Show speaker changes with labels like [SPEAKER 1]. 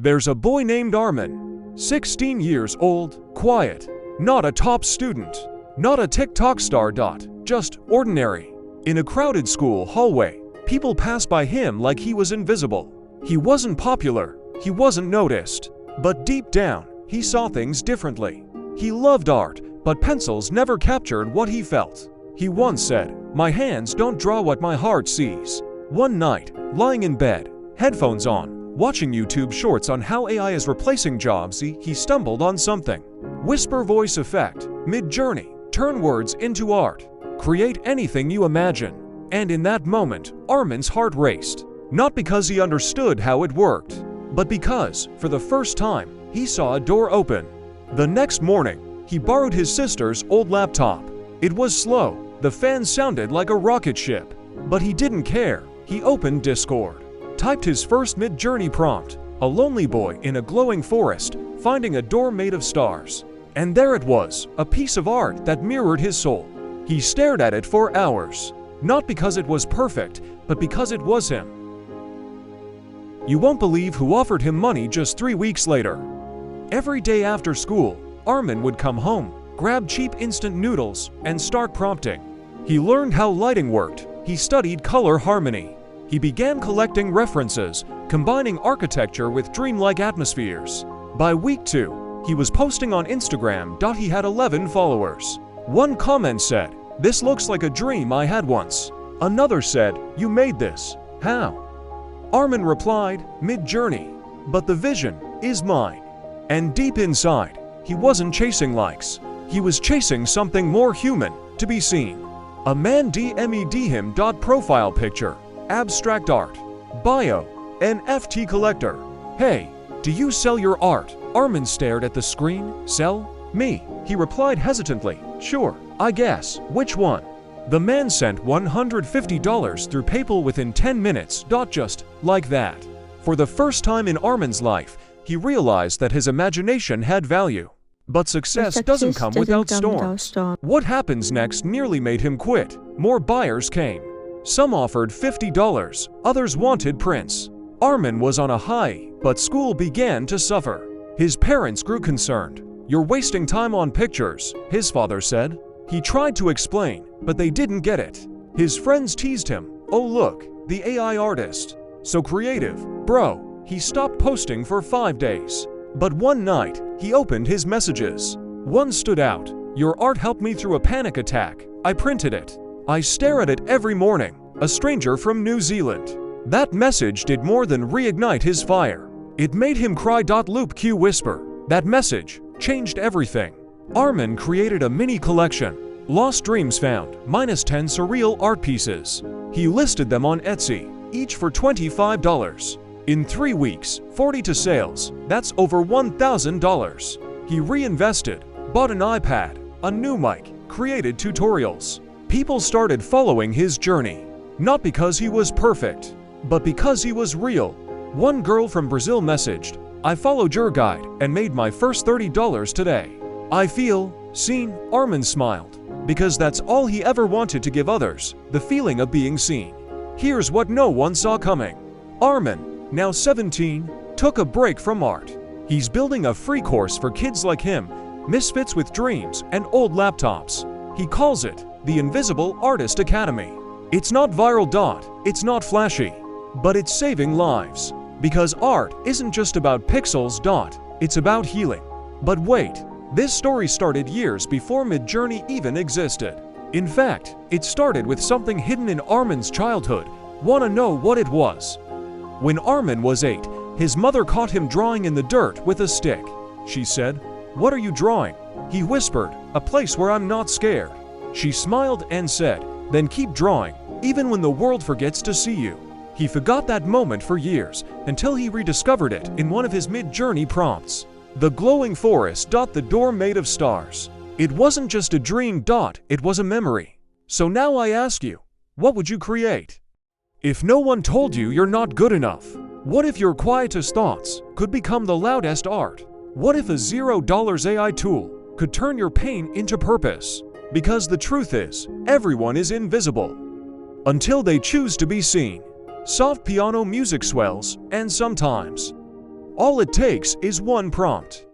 [SPEAKER 1] There's a boy named Arman, 16 years old, quiet, not a top student, not a TikTok star. Just ordinary. In a crowded school hallway, people pass by him like he was invisible. He wasn't popular, he wasn't noticed, but deep down, he saw things differently. He loved art, but pencils never captured what he felt. He once said, "My hands don't draw what my heart sees." One night, lying in bed, headphones on, watching YouTube shorts on how AI is replacing jobs, he stumbled on something. Whisper voice effect, Midjourney, turn words into art. Create anything you imagine. And in that moment, Arman's heart raced. Not because he understood how it worked, but because, for the first time, he saw a door open. The next morning, he borrowed his sister's old laptop. It was slow, the fan sounded like a rocket ship. But he didn't care. He opened Discord, typed his first Midjourney prompt, a lonely boy in a glowing forest, finding a door made of stars. And there it was, a piece of art that mirrored his soul. He stared at it for hours, not because it was perfect, but because it was him. You won't believe who offered him money just 3 weeks later. Every day after school, Arman would come home, grab cheap instant noodles, and start prompting. He learned how lighting worked. He studied color harmony. He began collecting references, combining architecture with dreamlike atmospheres. By week 2, he was posting on Instagram. He had 11 followers. One comment said, "This looks like a dream I had once." Another said, "You made this. How?" Arman replied, "Midjourney. But the vision is mine." And deep inside, he wasn't chasing likes. He was chasing something more human, to be seen. A man DM'd him. Profile picture, abstract art, bio, NFT collector. "Hey, do you sell your art?" Arman stared at the screen. "Sell? Me?" He replied hesitantly. "Sure, I guess. Which one?" The man sent $150 through PayPal within 10 minutes. Just like that. For the first time in Arman's life, he realized that his imagination had value. But success doesn't come without storms. What happens next nearly made him quit. More buyers came. Some offered $50, others wanted prints. Arman was on a high, but school began to suffer. His parents grew concerned. "You're wasting time on pictures," his father said. He tried to explain, but they didn't get it. His friends teased him. "Oh look, the AI artist. So creative, bro." He stopped posting for 5 days. But one night, he opened his messages. One stood out. "Your art helped me through a panic attack. I printed it. I stare at it every morning. A stranger from New Zealand." That message did more than reignite his fire. It made him cry. Loop Q whisper. That message changed everything. Arman created a mini collection. Lost Dreams Found, -10 surreal art pieces. He listed them on Etsy, each for $25. In 3 weeks, 40 to sales. That's over $1,000. He reinvested, bought an iPad, a new mic, created tutorials. People started following his journey. Not because he was perfect, but because he was real. One girl from Brazil messaged, "I followed your guide and made my first $30 today. I feel seen." Arman smiled, because that's all he ever wanted to give others, the feeling of being seen. Here's what no one saw coming. Arman, now 17, took a break from art. He's building a free course for kids like him, misfits with dreams and old laptops. He calls it the Invisible Artist Academy. It's not viral. It's not flashy, but it's saving lives. Because art isn't just about pixels. It's about healing. But wait, this story started years before Midjourney even existed. In fact, it started with something hidden in Arman's childhood. Wanna know what it was? When Arman was 8, his mother caught him drawing in the dirt with a stick. She said, "What are you drawing?" He whispered, "A place where I'm not scared." She smiled and said, "Then keep drawing, even when the world forgets to see you." He forgot that moment for years, until he rediscovered it in one of his Midjourney prompts. The glowing forest. The door made of stars. It wasn't just a dream. It was a memory. So now I ask you, what would you create? If no one told you you're not good enough, what if your quietest thoughts could become the loudest art? What if a $0 AI tool could turn your pain into purpose? Because the truth is, everyone is invisible until they choose to be seen. Soft piano music swells, and sometimes All it takes is one prompt.